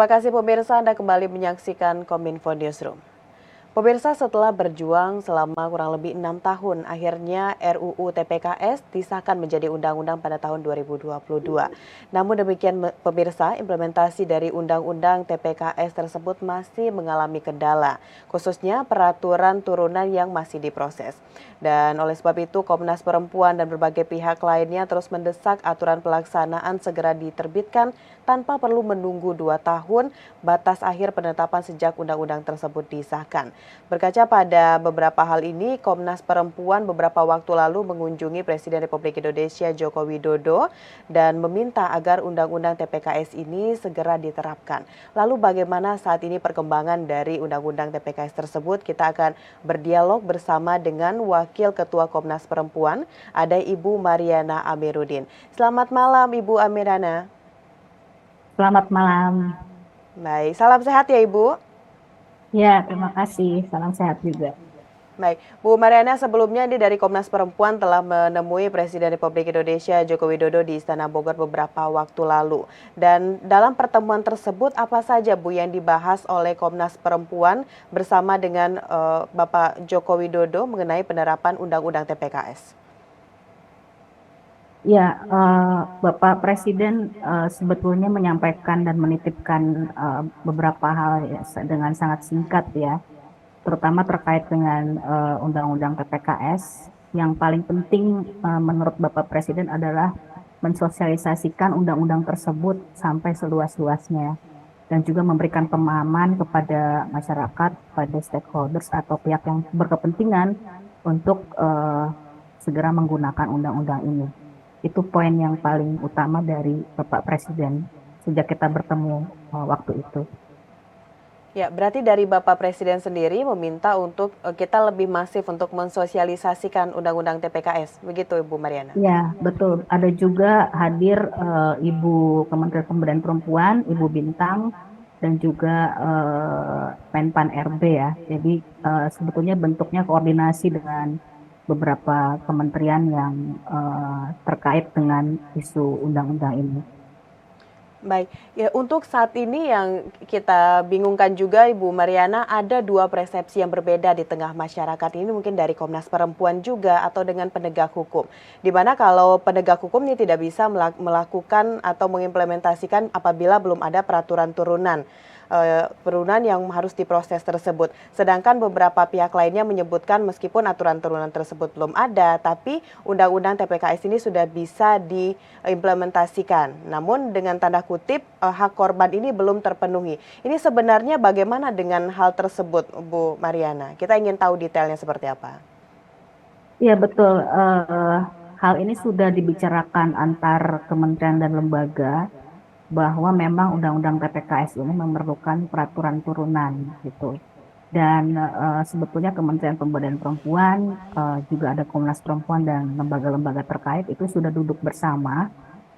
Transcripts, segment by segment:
Terima kasih pemirsa, Anda kembali menyaksikan Kominfo Newsroom. Pemirsa, setelah berjuang selama kurang lebih 6 tahun, akhirnya RUU TPKS disahkan menjadi undang-undang pada tahun 2022. Namun demikian pemirsa, implementasi dari undang-undang TPKS tersebut masih mengalami kendala, khususnya peraturan turunan yang masih diproses. Dan oleh sebab itu, Komnas Perempuan dan berbagai pihak lainnya terus mendesak aturan pelaksanaan segera diterbitkan tanpa perlu menunggu 2 tahun batas akhir penetapan sejak undang-undang tersebut disahkan. Berkaca pada beberapa hal ini, Komnas Perempuan beberapa waktu lalu mengunjungi Presiden Republik Indonesia Joko Widodo dan meminta agar Undang-Undang TPKS ini segera diterapkan. Lalu bagaimana saat ini perkembangan dari Undang-Undang TPKS tersebut? Kita akan berdialog bersama dengan Wakil Ketua Komnas Perempuan, ada Ibu Mariana Amiruddin. Selamat malam Ibu Amirana. Selamat malam. Baik, salam sehat ya Ibu. Ya, terima kasih. Salam sehat juga. Baik, Bu Mariana, sebelumnya ini dari Komnas Perempuan telah menemui Presiden Republik Indonesia Joko Widodo di Istana Bogor beberapa waktu lalu. Dan dalam pertemuan tersebut apa saja Bu yang dibahas oleh Komnas Perempuan bersama dengan Bapak Joko Widodo mengenai penerapan Undang-Undang TPKS? Ya, Bapak Presiden sebetulnya menyampaikan dan menitipkan beberapa hal ya, dengan sangat singkat ya, terutama terkait dengan Undang-Undang TPKS. Yang paling penting menurut Bapak Presiden adalah mensosialisasikan undang-undang tersebut sampai seluas-luasnya dan juga memberikan pemahaman kepada masyarakat, pada stakeholders atau pihak yang berkepentingan untuk segera menggunakan undang-undang ini. Itu poin yang paling utama dari Bapak Presiden sejak kita bertemu waktu itu. Ya, berarti dari Bapak Presiden sendiri meminta untuk kita lebih masif untuk mensosialisasikan Undang-Undang TPKS, begitu Ibu Mariana? Ya, betul. Ada juga hadir Ibu Kementerian Pemberdayaan Perempuan, Ibu Bintang, dan juga Menpan RB ya. Jadi sebetulnya bentuknya koordinasi dengan beberapa kementerian yang terkait dengan isu undang-undang ini. Baik, ya untuk saat ini yang kita bingungkan juga Ibu Mariana, ada dua persepsi yang berbeda di tengah masyarakat ini mungkin dari Komnas Perempuan juga atau dengan penegak hukum. Di mana kalau penegak hukum ini tidak bisa melakukan atau mengimplementasikan apabila belum ada peraturan turunan yang harus diproses tersebut. Sedangkan beberapa pihak lainnya menyebutkan meskipun aturan turunan tersebut belum ada, tapi Undang-Undang TPKS ini sudah bisa diimplementasikan. Namun dengan tanda kutip hak korban ini belum terpenuhi. Ini sebenarnya bagaimana dengan hal tersebut, Bu Mariana? Kita ingin tahu detailnya seperti apa. Iya betul, hal ini sudah dibicarakan antar kementerian dan lembaga bahwa memang undang-undang TPKS ini memerlukan peraturan turunan gitu. Dan sebetulnya Kementerian Pemberdayaan Perempuan, juga ada Komnas Perempuan dan lembaga-lembaga terkait itu sudah duduk bersama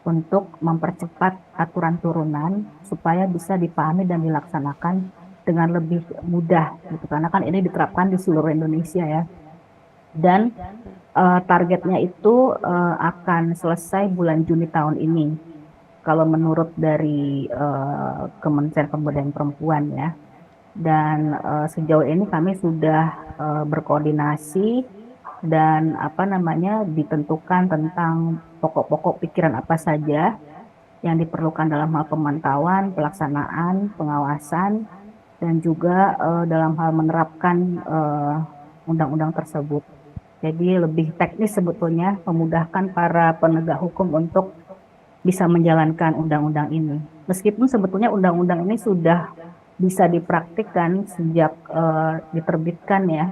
untuk mempercepat aturan turunan supaya bisa dipahami dan dilaksanakan dengan lebih mudah gitu. Karena kan ini diterapkan di seluruh Indonesia ya. Dan targetnya itu akan selesai bulan Juni tahun ini. Kalau menurut dari Kementerian Pemberdayaan Perempuan ya. Dan sejauh ini kami sudah berkoordinasi dan ditentukan tentang pokok-pokok pikiran apa saja yang diperlukan dalam hal pemantauan, pelaksanaan, pengawasan, dan juga dalam hal menerapkan undang-undang tersebut. Jadi lebih teknis sebetulnya memudahkan para penegak hukum untuk bisa menjalankan undang-undang ini. Meskipun sebetulnya undang-undang ini sudah bisa dipraktikkan sejak diterbitkan ya,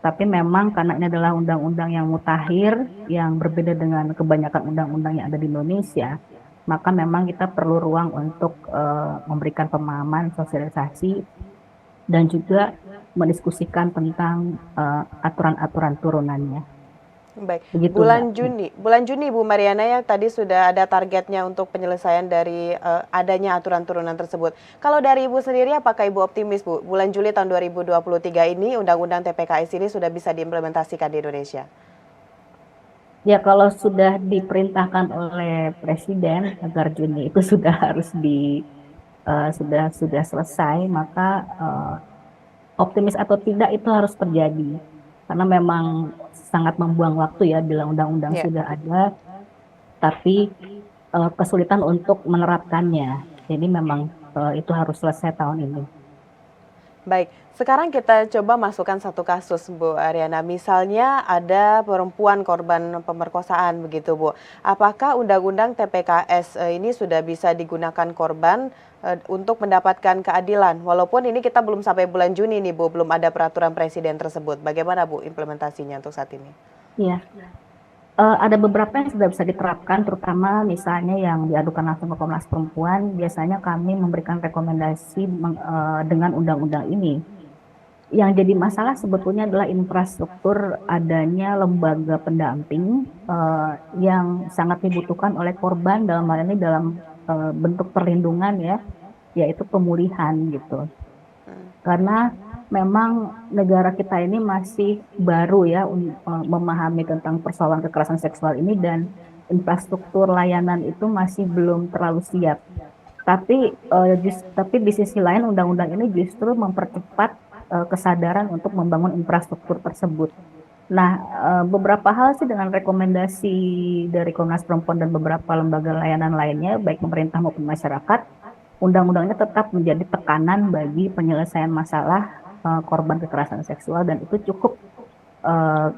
tapi memang karena ini adalah undang-undang yang mutakhir, yang berbeda dengan kebanyakan undang-undang yang ada di Indonesia, maka memang kita perlu ruang untuk memberikan pemahaman, sosialisasi, dan juga mendiskusikan tentang aturan-aturan turunannya. Baik, Begitu, Mbak. bulan Juni Bu Mariana ya tadi sudah ada targetnya untuk penyelesaian dari adanya aturan turunan tersebut. Kalau dari Ibu sendiri apakah Ibu optimis Bu, bulan Juli tahun 2023 ini Undang-Undang TPKS ini sudah bisa diimplementasikan di Indonesia? Ya, kalau sudah diperintahkan oleh Presiden agar Juni itu sudah harus sudah selesai, maka optimis atau tidak itu harus terjadi. Karena memang sangat membuang waktu ya bila undang-undang Ya. sudah ada, tapi kesulitan untuk menerapkannya. Jadi memang itu harus selesai tahun ini. Baik, sekarang kita coba masukkan satu kasus, Bu Ariana. Misalnya ada perempuan korban pemerkosaan begitu, Bu. Apakah Undang-Undang TPKS ini sudah bisa digunakan korban untuk mendapatkan keadilan? Walaupun ini kita belum sampai bulan Juni nih, Bu, belum ada peraturan presiden tersebut. Bagaimana, Bu, implementasinya untuk saat ini? Iya. Ada beberapa yang sudah bisa diterapkan, terutama misalnya yang diadukan langsung ke Komnas Perempuan. Biasanya kami memberikan rekomendasi dengan undang-undang ini. Yang jadi masalah sebetulnya adalah infrastruktur adanya lembaga pendamping yang sangat dibutuhkan oleh korban dalam hal ini dalam bentuk perlindungan ya, yaitu pemulihan gitu. Karena memang negara kita ini masih baru ya memahami tentang persoalan kekerasan seksual ini dan infrastruktur layanan itu masih belum terlalu siap. Tapi di sisi lain undang-undang ini justru mempercepat kesadaran untuk membangun infrastruktur tersebut. Nah, beberapa hal sih dengan rekomendasi dari Komnas Perempuan dan beberapa lembaga layanan lainnya, baik pemerintah maupun masyarakat, undang-undangnya tetap menjadi tekanan bagi penyelesaian masalah korban kekerasan seksual dan itu cukup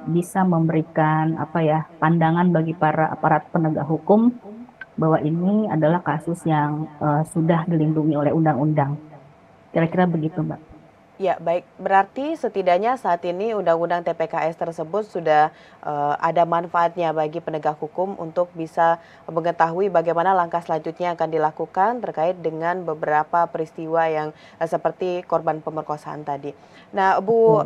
bisa memberikan pandangan bagi para aparat penegak hukum bahwa ini adalah kasus yang sudah dilindungi oleh undang-undang. Kira-kira begitu, Mbak. Ya, baik. Berarti setidaknya saat ini Undang-Undang TPKS tersebut sudah ada manfaatnya bagi penegak hukum untuk bisa mengetahui bagaimana langkah selanjutnya akan dilakukan terkait dengan beberapa peristiwa yang seperti korban pemerkosaan tadi. Nah, Bu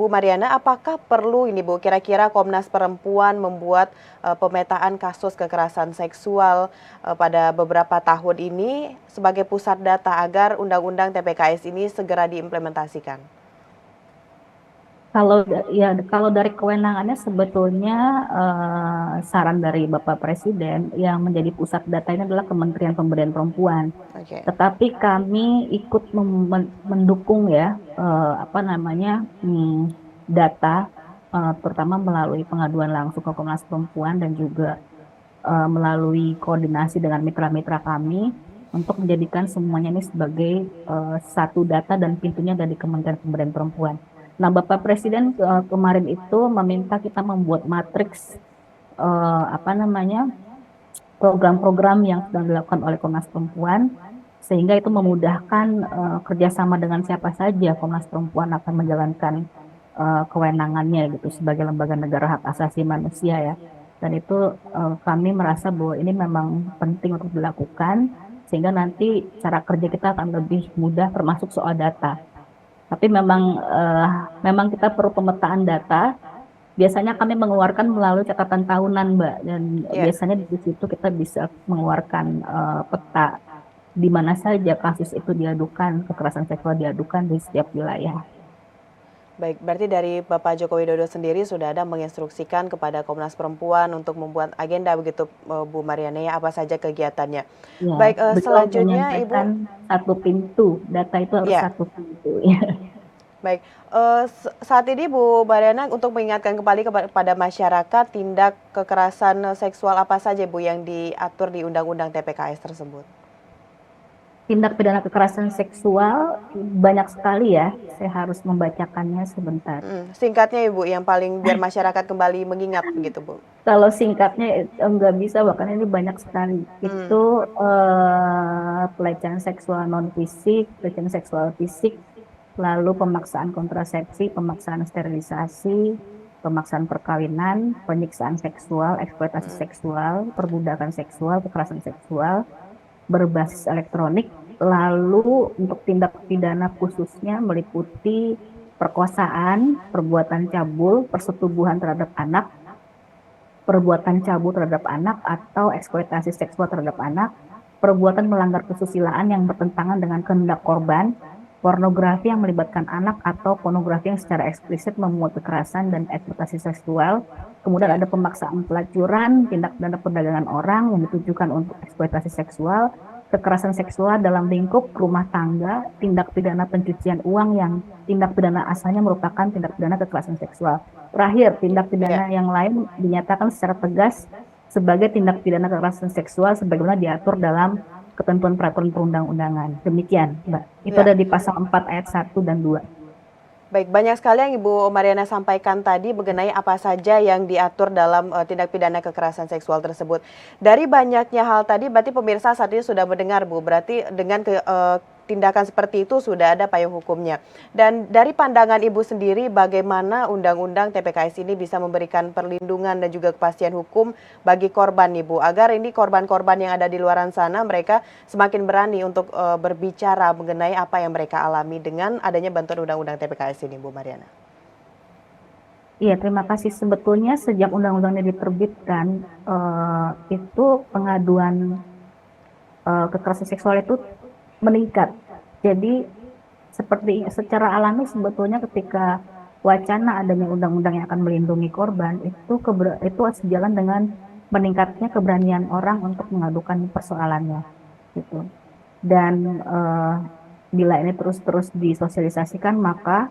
Mariana, apakah perlu ini, Bu, kira-kira Komnas Perempuan membuat pemetaan kasus kekerasan seksual pada beberapa tahun ini sebagai pusat data agar Undang-Undang TPKS ini segera diimplementasikan? Kalau dari kewenangannya sebetulnya saran dari Bapak Presiden yang menjadi pusat data ini adalah Kementerian Pemberdayaan Perempuan. Oke. Tetapi kami ikut mendukung ya data terutama melalui pengaduan langsung ke Komnas Perempuan dan juga melalui koordinasi dengan mitra-mitra kami untuk menjadikan semuanya ini sebagai satu data dan pintunya dari Kementerian Pemberdayaan Perempuan. Nah, Bapak Presiden kemarin itu meminta kita membuat matriks program-program yang sedang dilakukan oleh Komnas Perempuan, sehingga itu memudahkan kerjasama dengan siapa saja Komnas Perempuan akan menjalankan kewenangannya gitu sebagai lembaga negara hak asasi manusia ya. Dan itu kami merasa bahwa ini memang penting untuk dilakukan, sehingga nanti cara kerja kita akan lebih mudah termasuk soal data. Tapi memang kita perlu pemetaan data. Biasanya kami mengeluarkan melalui catatan tahunan, Mbak, dan biasanya di situ kita bisa mengeluarkan peta di mana saja kasus itu diadukan, kekerasan seksual diadukan di setiap wilayah. Baik, berarti dari Bapak Joko Widodo sendiri sudah ada menginstruksikan kepada Komnas Perempuan untuk membuat agenda begitu, Bu Mariana, ya, apa saja kegiatannya. Ya, Baik, selanjutnya Ibu. Satu pintu, data itu harus satu pintu. Ya. Baik, saat ini Bu Mariana untuk mengingatkan kembali kepada masyarakat tindak kekerasan seksual apa saja, Bu, yang diatur di Undang-Undang TPKS tersebut? Tindak pidana kekerasan seksual banyak sekali ya, saya harus membacakannya sebentar. Singkatnya Ibu, yang paling biar masyarakat kembali mengingat begitu, Bu. Kalau singkatnya nggak bisa, bahkan ini banyak sekali. Itu pelecehan seksual non fisik, pelecehan seksual fisik, lalu pemaksaan kontrasepsi, pemaksaan sterilisasi, pemaksaan perkawinan, penyiksaan seksual, eksploitasi seksual, perbudakan seksual, kekerasan seksual, berbasis elektronik, lalu untuk tindak pidana khususnya meliputi perkosaan, perbuatan cabul, persetubuhan terhadap anak, perbuatan cabul terhadap anak atau eksploitasi seksual terhadap anak, perbuatan melanggar kesusilaan yang bertentangan dengan kehendak korban, pornografi yang melibatkan anak atau pornografi yang secara eksplisit memuat kekerasan dan eksploitasi seksual. Kemudian ada pemaksaan pelacuran, tindak pidana perdagangan orang yang ditujukan untuk eksploitasi seksual, kekerasan seksual dalam lingkup rumah tangga, tindak pidana pencucian uang yang tindak pidana asalnya merupakan tindak pidana kekerasan seksual. Terakhir, tindak Ya. pidana yang lain dinyatakan secara tegas sebagai tindak pidana kekerasan seksual sebagaimana diatur dalam ketentuan peraturan perundang-undangan. Demikian, Mbak. Itu Ya. ada di pasal 4 ayat 1 dan 2. Baik, banyak sekali yang Ibu Mariana sampaikan tadi mengenai apa saja yang diatur dalam tindak pidana kekerasan seksual tersebut. Dari banyaknya hal tadi, berarti pemirsa saat ini sudah mendengar, Bu. Berarti dengan tindakan seperti itu sudah ada payung hukumnya. Dan dari pandangan Ibu sendiri, bagaimana Undang-Undang TPKS ini bisa memberikan perlindungan dan juga kepastian hukum bagi korban, Ibu, agar ini korban-korban yang ada di luar sana mereka semakin berani untuk berbicara mengenai apa yang mereka alami dengan adanya bantuan Undang-Undang TPKS ini, Bu Mariana. Iya, terima kasih. Sebetulnya sejak undang-undangnya diterbitkan, itu pengaduan kekerasan seksual itu meningkat. Jadi seperti secara alami sebetulnya ketika wacana adanya undang-undang yang akan melindungi korban itu sejalan dengan meningkatnya keberanian orang untuk mengadukan persoalannya gitu. Dan bila ini terus-terus disosialisasikan maka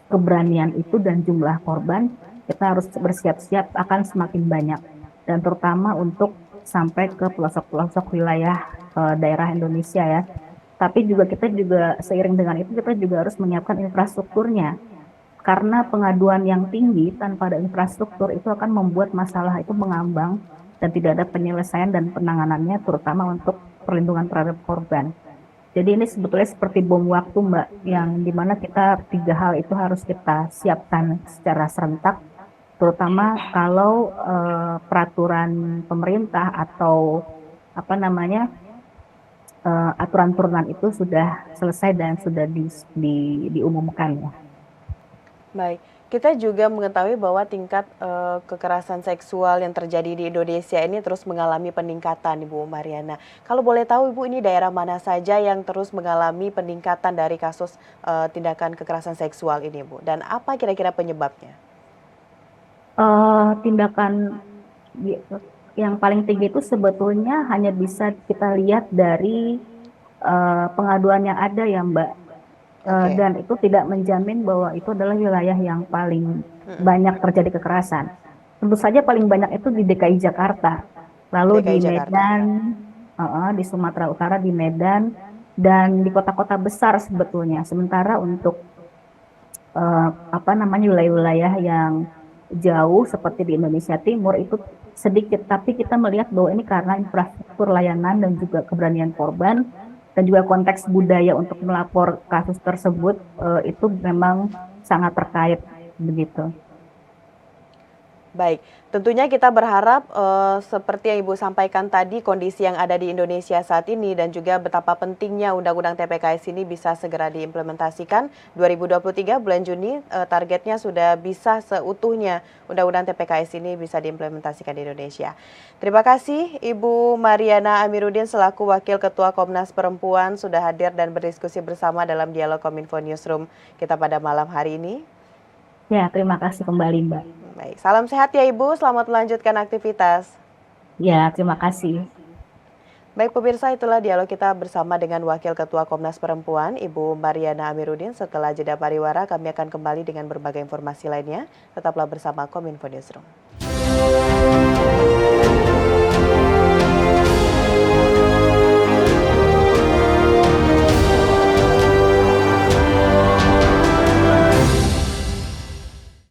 keberanian itu dan jumlah korban kita harus bersiap-siap akan semakin banyak dan terutama untuk sampai ke pelosok-pelosok wilayah daerah Indonesia ya. Tapi kita juga seiring dengan itu kita juga harus menyiapkan infrastrukturnya. Karena pengaduan yang tinggi tanpa ada infrastruktur itu akan membuat masalah itu mengambang dan tidak ada penyelesaian dan penanganannya terutama untuk perlindungan terhadap korban. Jadi ini sebetulnya seperti bom waktu, Mbak, yang dimana kita 3 hal itu harus kita siapkan secara serentak, terutama kalau peraturan pemerintah atau apa namanya aturan turunan itu sudah selesai dan sudah diumumkan ya. Baik, kita juga mengetahui bahwa tingkat kekerasan seksual yang terjadi di Indonesia ini terus mengalami peningkatan, Ibu Mariana. Kalau boleh tahu, Ibu, ini daerah mana saja yang terus mengalami peningkatan dari kasus tindakan kekerasan seksual ini, Bu? Dan apa kira-kira penyebabnya? Tindakan yang paling tinggi itu sebetulnya hanya bisa kita lihat dari pengaduan yang ada ya, Mbak. Dan itu tidak menjamin bahwa itu adalah wilayah yang paling banyak terjadi kekerasan. Tentu saja paling banyak itu di DKI Jakarta, lalu di DKI Jakarta. Medan, di Sumatera Utara, di Medan, dan di kota-kota besar sebetulnya. Sementara untuk wilayah-wilayah yang jauh seperti di Indonesia Timur itu sedikit, tapi kita melihat bahwa ini karena infrastruktur layanan dan juga keberanian korban dan juga konteks budaya untuk melapor kasus tersebut itu memang sangat terkait begitu. Baik, tentunya kita berharap seperti yang Ibu sampaikan tadi, kondisi yang ada di Indonesia saat ini dan juga betapa pentingnya Undang-Undang TPKS ini bisa segera diimplementasikan. 2023 bulan Juni targetnya sudah bisa seutuhnya Undang-Undang TPKS ini bisa diimplementasikan di Indonesia. Terima kasih Ibu Mariana Amiruddin selaku Wakil Ketua Komnas Perempuan sudah hadir dan berdiskusi bersama dalam Dialog Kominfo Newsroom kita pada malam hari ini. Ya, terima kasih kembali, Mbak. Baik, salam sehat ya Ibu, selamat melanjutkan aktivitas. Ya, terima kasih. Baik pemirsa, itulah dialog kita bersama dengan Wakil Ketua Komnas Perempuan, Ibu Mariana Amiruddin. Setelah jeda pariwara, kami akan kembali dengan berbagai informasi lainnya. Tetaplah bersama Kominfo Newsroom.